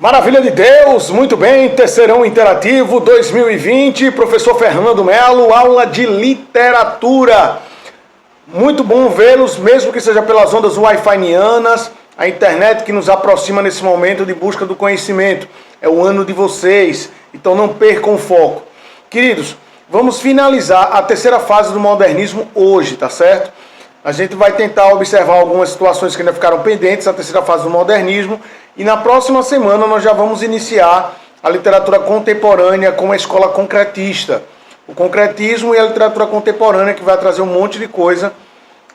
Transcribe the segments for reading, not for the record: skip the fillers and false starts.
Maravilha de Deus, muito bem, Terceirão Interativo 2020, professor Fernando Melo, aula de literatura. Muito bom vê-los, mesmo que seja pelas ondas wi-fi-nianas, a internet que nos aproxima nesse momento de busca do conhecimento. É o ano de vocês, então não percam o foco. Queridos, vamos finalizar a terceira fase do modernismo hoje, tá certo? A gente vai tentar observar algumas situações que ainda ficaram pendentes, a terceira fase do modernismo, e na próxima semana nós já vamos iniciar a literatura contemporânea com a escola concretista. O concretismo e a literatura contemporânea, que vai trazer um monte de coisa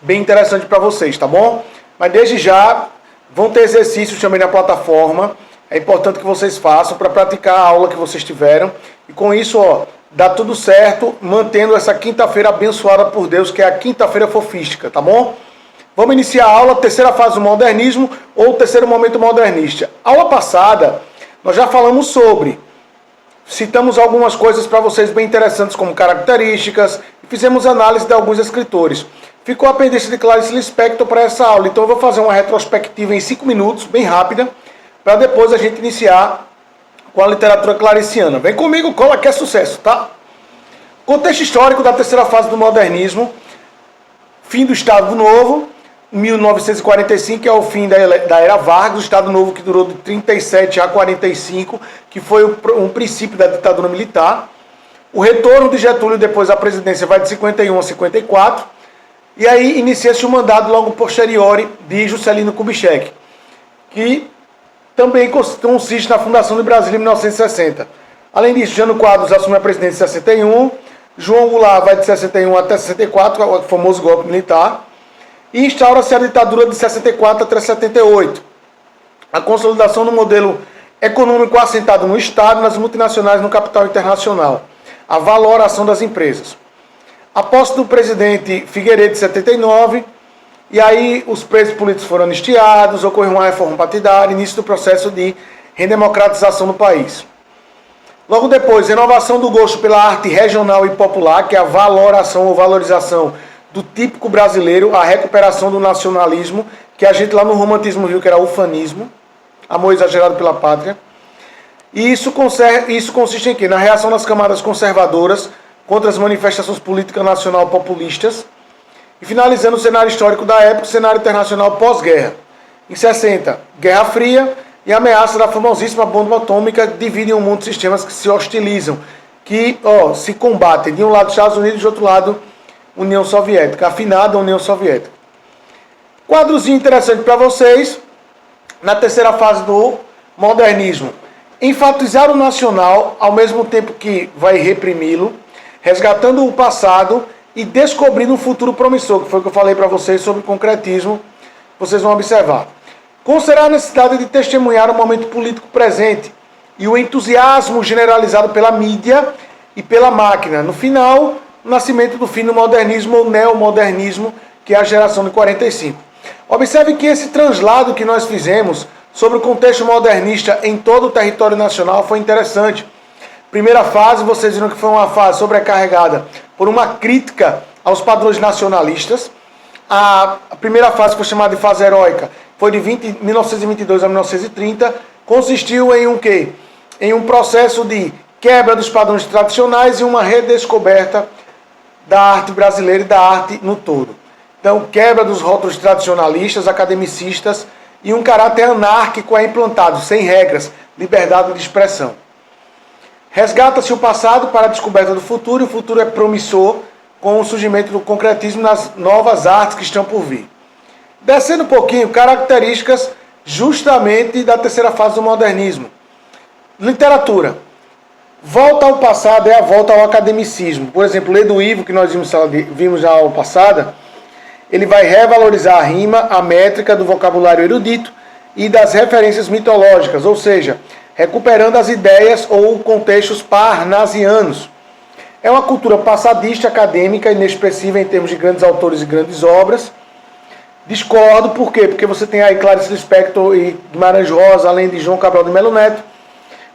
bem interessante para vocês, tá bom? Mas desde já, vão ter exercícios também na plataforma, é importante que vocês façam para praticar a aula que vocês tiveram, e com isso, ó, dá tudo certo, mantendo essa quinta-feira abençoada por Deus, que é a quinta-feira fofística, tá bom? Vamos iniciar a aula, terceira fase do modernismo, ou terceiro momento modernista. Aula passada, nós já falamos sobre, citamos algumas coisas para vocês bem interessantes, como características, e fizemos análise de alguns escritores. Ficou a pendência de Clarice Lispector para essa aula, então eu vou fazer uma retrospectiva em 5 minutos, bem rápida, para depois a gente iniciar com a literatura clariciana. Vem comigo, cola que é sucesso, tá? Contexto histórico da terceira fase do modernismo, fim do Estado Novo, 1945, que é o fim da Era Vargas, o Estado Novo que durou de 37 a 45, que foi um princípio da ditadura militar. O retorno de Getúlio depois à presidência vai de 51 a 54, e aí inicia-se o mandato logo posteriori de Juscelino Kubitschek, que também consiste na fundação de Brasília em 1960. Além disso, Jânio Quadros assume a presidência em 61, João Goulart vai de 61 até 64, o famoso golpe militar, e instaura-se a ditadura de 64 até 78. A consolidação do modelo econômico assentado no Estado, nas multinacionais, no capital internacional. A valoração das empresas. A posse do presidente Figueiredo de 79, e aí os presos políticos foram anistiados, ocorreu uma reforma partidária, início do processo de redemocratização do país. Logo depois, renovação do gosto pela arte regional e popular, que é a valoração ou valorização do típico brasileiro, a recuperação do nacionalismo, que a gente lá no romantismo viu que era ufanismo, amor exagerado pela pátria. E isso consiste em quê? Na reação das camadas conservadoras contra as manifestações políticas nacional populistas, e finalizando o cenário histórico da época, o cenário internacional pós-guerra. Em 60, Guerra Fria e a ameaça da famosíssima bomba atômica dividem o mundo em sistemas que se hostilizam, que se combatem. De um lado Estados Unidos, de outro lado União Soviética, afinada União Soviética. Quadrozinho interessante para vocês, na terceira fase do modernismo. Enfatizar o nacional, ao mesmo tempo que vai reprimi-lo, resgatando o passado e descobrindo um futuro promissor, que foi o que eu falei para vocês sobre concretismo, vocês vão observar. Considerar a necessidade de testemunhar o momento político presente e o entusiasmo generalizado pela mídia e pela máquina. No final, o nascimento do fim do modernismo ou neomodernismo, que é a geração de 45. Observe que esse translado que nós fizemos sobre o contexto modernista em todo o território nacional foi interessante. Primeira fase, vocês viram que foi uma fase sobrecarregada por uma crítica aos padrões nacionalistas. A primeira fase, foi chamada de fase heróica, foi de 1922 a 1930, consistiu em um quê? Em um processo de quebra dos padrões tradicionais e uma redescoberta da arte brasileira e da arte no todo. Então, quebra dos rótulos tradicionalistas, academicistas, e um caráter anárquico é implantado, sem regras, liberdade de expressão. Resgata-se o passado para a descoberta do futuro, e o futuro é promissor com o surgimento do concretismo nas novas artes que estão por vir. Descendo um pouquinho, características justamente da terceira fase do modernismo. Literatura. Volta ao passado é a volta ao academicismo. Por exemplo, Ledo Ivo, que nós vimos na aula passada, ele vai revalorizar a rima, a métrica do vocabulário erudito e das referências mitológicas, ou seja, recuperando as ideias ou contextos parnasianos. É uma cultura passadista, acadêmica, inexpressiva em termos de grandes autores e grandes obras. Discordo, por quê? Porque você tem aí Clarice Lispector e Guimarães Rosa, além de João Cabral de Melo Neto.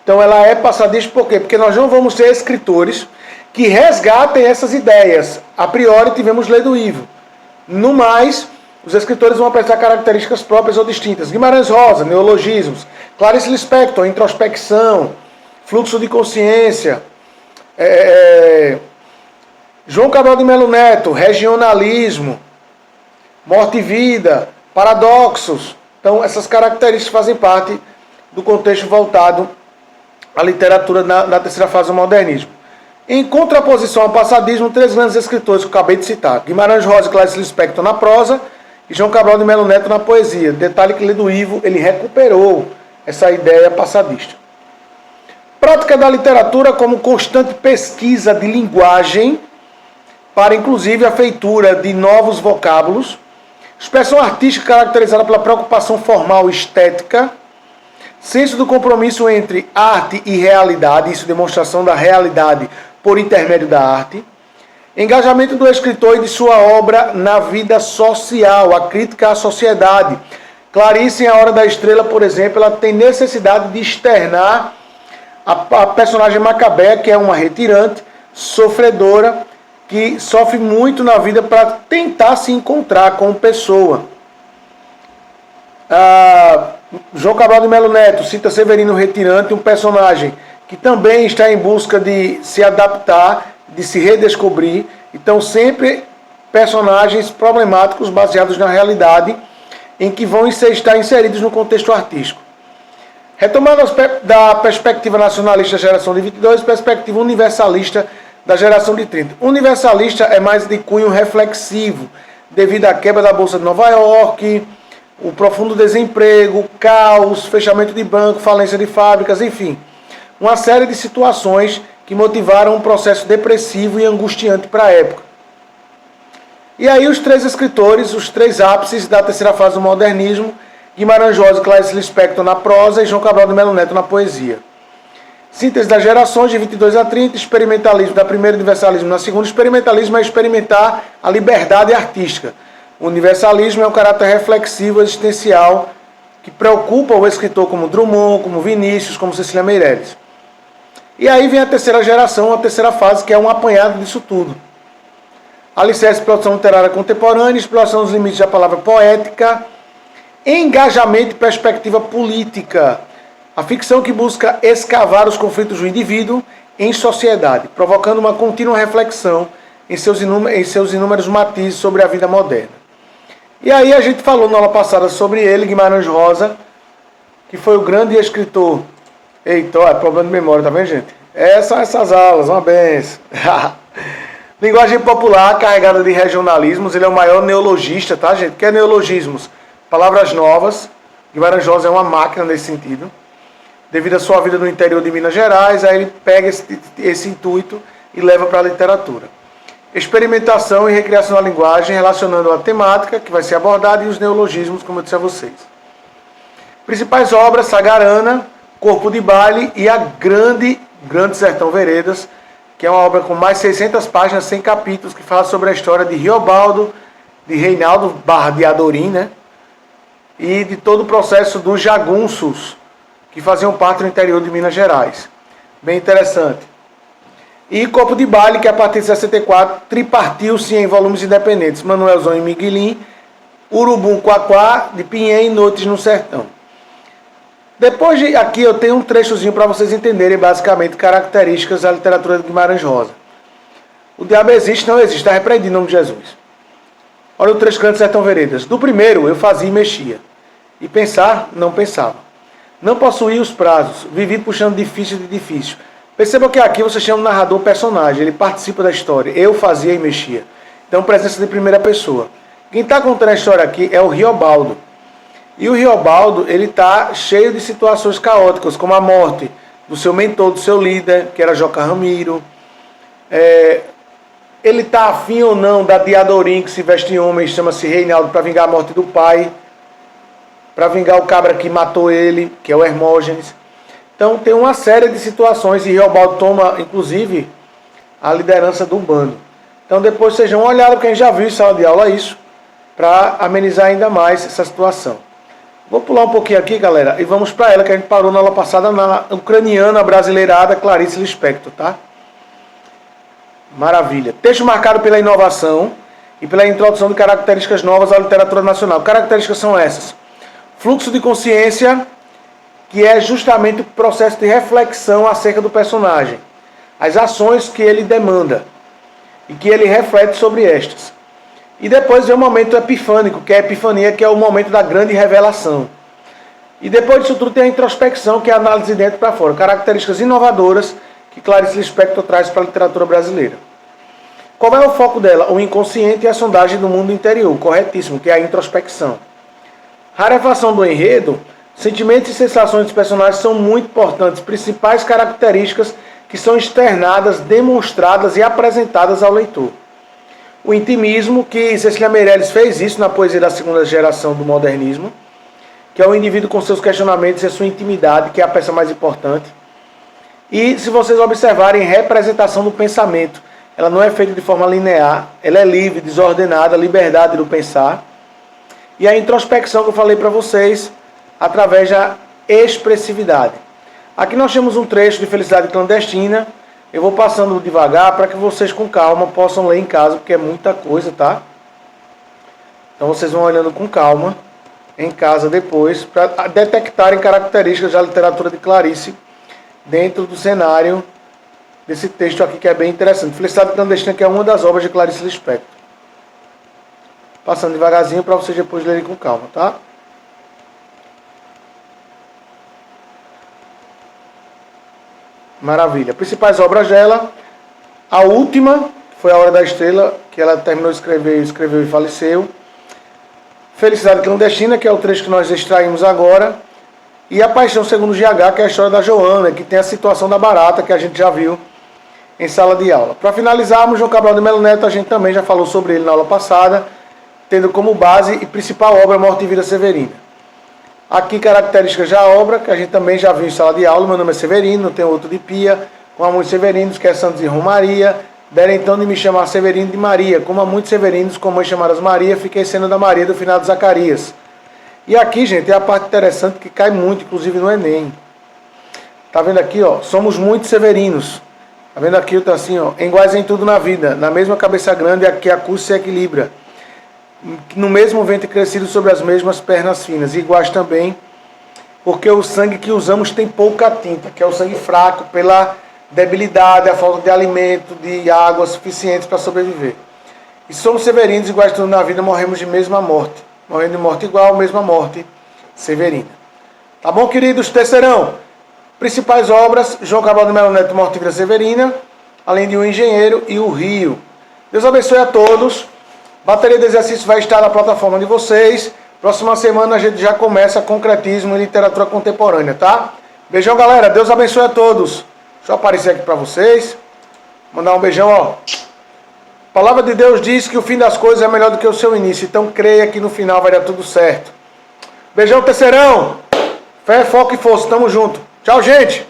Então ela é passadista por quê? Porque nós não vamos ter escritores que resgatem essas ideias. A priori tivemos Ledo Ivo. No mais, Os escritores vão apresentar características próprias ou distintas. Guimarães Rosa, neologismos. Clarice Lispector, introspecção, fluxo de consciência. João Cabral de Melo Neto, regionalismo, morte e vida, paradoxos. Então, essas características fazem parte do contexto voltado à literatura na terceira fase do modernismo. Em contraposição ao passadismo, três grandes escritores que eu acabei de citar. Guimarães Rosa e Clarice Lispector na prosa e João Cabral de Melo Neto na poesia. Detalhe que Lido Ivo, ele recuperou essa ideia passadista. Prática da literatura como constante pesquisa de linguagem para, inclusive, a feitura de novos vocábulos. Expressão artística caracterizada pela preocupação formal e estética. Senso do compromisso entre arte e realidade, isso demonstração da realidade por intermédio da arte. Engajamento do escritor e de sua obra na vida social, a crítica à sociedade. Clarice, em A Hora da Estrela, por exemplo, ela tem necessidade de externar a personagem Macabea, que é uma retirante, sofredora, que sofre muito na vida para tentar se encontrar como pessoa. João Cabral de Melo Neto cita Severino Retirante, um personagem que também está em busca de se adaptar, de se redescobrir. Então, sempre personagens problemáticos baseados na realidade em que vão estar inseridos no contexto artístico. Retomando da perspectiva nacionalista da geração de 22, perspectiva universalista da geração de 30. Universalista é mais de cunho reflexivo, devido à quebra da Bolsa de Nova York, o profundo desemprego, caos, fechamento de banco, falência de fábricas, enfim. Uma série de situações que motivaram um processo depressivo e angustiante para a época. E aí os três escritores, os três ápices da terceira fase do modernismo, Guimarães Rosa e Clarice Lispector na prosa e João Cabral de Melo Neto na poesia. Síntese das gerações de 22 a 30, experimentalismo da primeira, universalismo na segunda. Experimentalismo é experimentar a liberdade artística. O universalismo é um caráter reflexivo, existencial, que preocupa o escritor como Drummond, como Vinícius, como Cecília Meirelles. E aí vem a terceira geração, a terceira fase, que é um apanhado disso tudo. Alicerce, produção literária contemporânea, exploração dos limites da palavra poética, engajamento e perspectiva política. A ficção que busca escavar os conflitos do indivíduo em sociedade, provocando uma contínua reflexão em seus inúmeros matizes sobre a vida moderna. E aí a gente falou na aula passada sobre ele, Guimarães Rosa, que foi o grande escritor. Eita, é problema de memória, tá vendo, gente? São essas aulas, uma benção. Linguagem popular, carregada de regionalismos, ele é o maior neologista, tá, gente? O que é neologismos? Palavras novas. Guimarães Rosa é uma máquina nesse sentido. Devido à sua vida no interior de Minas Gerais, aí ele pega esse intuito e leva para a literatura. Experimentação e recriação da linguagem, relacionando a temática que vai ser abordada e os neologismos, como eu disse a vocês. Principais obras: Sagarana, Corpo de Baile e a Grande Sertão Veredas, que é uma obra com mais de 600 páginas, 100 capítulos, que fala sobre a história de Riobaldo, de Reinaldo / de Adorim, né? E de todo o processo dos jagunços, que faziam parte do interior de Minas Gerais. Bem interessante. E Corpo de Baile, que a partir de 64 tripartiu-se em volumes independentes. Manuelzão e Miguelim, Urubum Quaquá, de Pinhém e Noites no Sertão. Depois de aqui eu tenho um trechozinho para vocês entenderem basicamente características da literatura de Guimarães Rosa. O diabo existe, não existe, está repreendido em nome de Jesus. Olha o trecho Grande Sertão Veredas. Do primeiro eu fazia e mexia. E pensar, não pensava. Não possuía os prazos, vivi puxando difícil de difícil. Perceba que aqui você chama o narrador personagem, ele participa da história. Eu fazia e mexia. Então, presença de primeira pessoa. Quem está contando a história aqui é o Riobaldo. E o Riobaldo, ele está cheio de situações caóticas, como a morte do seu mentor, do seu líder, que era Joca Ramiro. Ele está afim ou não da Diadorim, que se veste em homem, chama-se Reinaldo, para vingar a morte do pai. Para vingar o cabra que matou ele, que é o Hermógenes. Então tem uma série de situações e Riobaldo toma, inclusive, a liderança do bando. Então depois vocês dão uma olhada, porque a gente já viu em sala de aula isso, para amenizar ainda mais essa situação. Vou pular um pouquinho aqui, galera, e vamos para ela, que a gente parou na aula passada, na ucraniana brasileirada Clarice Lispector, tá? Maravilha. Texto marcado pela inovação e pela introdução de características novas à literatura nacional. Características são essas: fluxo de consciência, que é justamente o processo de reflexão acerca do personagem, as ações que ele demanda e que ele reflete sobre estas. E depois vem o momento epifânico, que é a epifania, que é o momento da grande revelação. E depois disso tudo tem a introspecção, que é a análise de dentro para fora. Características inovadoras que Clarice Lispector traz para a literatura brasileira. Qual é o foco dela? O inconsciente e a sondagem do mundo interior, corretíssimo, que é a introspecção. Rarefação do enredo, sentimentos e sensações dos personagens são muito importantes, principais características que são externadas, demonstradas e apresentadas ao leitor. O intimismo, que Cecília Meirelles fez isso na poesia da segunda geração do modernismo, que é o indivíduo com seus questionamentos e a sua intimidade, que é a peça mais importante. E, se vocês observarem, representação do pensamento. Ela não é feita de forma linear, ela é livre, desordenada, liberdade do pensar. E a introspecção que eu falei para vocês, através da expressividade. Aqui nós temos um trecho de Felicidade Clandestina. Eu vou passando devagar para que vocês com calma possam ler em casa, porque é muita coisa, tá? Então vocês vão olhando com calma em casa depois, para detectarem características da literatura de Clarice dentro do cenário desse texto aqui, que é bem interessante. Felicidade Clandestina, que é uma das obras de Clarice Lispector. Passando devagarzinho para vocês depois lerem com calma, tá? Maravilha. Principais obras dela. A última foi A Hora da Estrela, que ela terminou de escrever, escreveu e faleceu. Felicidade Clandestina, que é o trecho que nós extraímos agora. E A Paixão Segundo GH, que é a história da Joana, que tem a situação da barata, que a gente já viu em sala de aula. Para finalizarmos, João Cabral de Melo Neto, a gente também já falou sobre ele na aula passada, tendo como base e principal obra Morte e Vida Severina. Aqui características da obra, que a gente também já viu em sala de aula. Meu nome é Severino, tem outro de Pia, com a muitos Severinos, que é Santos e Romaria. Dera então de me chamar Severino de Maria, como há muitos Severinos com mães chamadas Maria, fiquei sendo da Maria do final de Zacarias. E aqui, gente, é a parte interessante que cai muito, inclusive no Enem. Tá vendo aqui, ó? Somos muitos Severinos. Tá vendo aqui, tá assim, ó? Iguais em tudo na vida, na mesma cabeça grande, aqui a curso se equilibra. No mesmo ventre crescido sobre as mesmas pernas finas, iguais também, porque o sangue que usamos tem pouca tinta, que é o sangue fraco, pela debilidade, a falta de alimento, de água suficientes para sobreviver. E somos severinos, iguais tudo na vida, morremos de mesma morte. Morrendo de morte igual, mesma morte severina. Tá bom, queridos? Terceirão. Principais obras: João Cabral de Melo Neto, Morte e Vida Severina, além de O Engenheiro e O Rio. Deus abençoe a todos. Bateria de exercício vai estar na plataforma de vocês. Próxima semana a gente já começa concretismo e literatura contemporânea, tá? Beijão, galera. Deus abençoe a todos. Deixa eu aparecer aqui para vocês. Mandar um beijão, ó. A palavra de Deus diz que o fim das coisas é melhor do que o seu início. Então creia que no final vai dar tudo certo. Beijão, terceirão. Fé, foco e força. Tamo junto. Tchau, gente.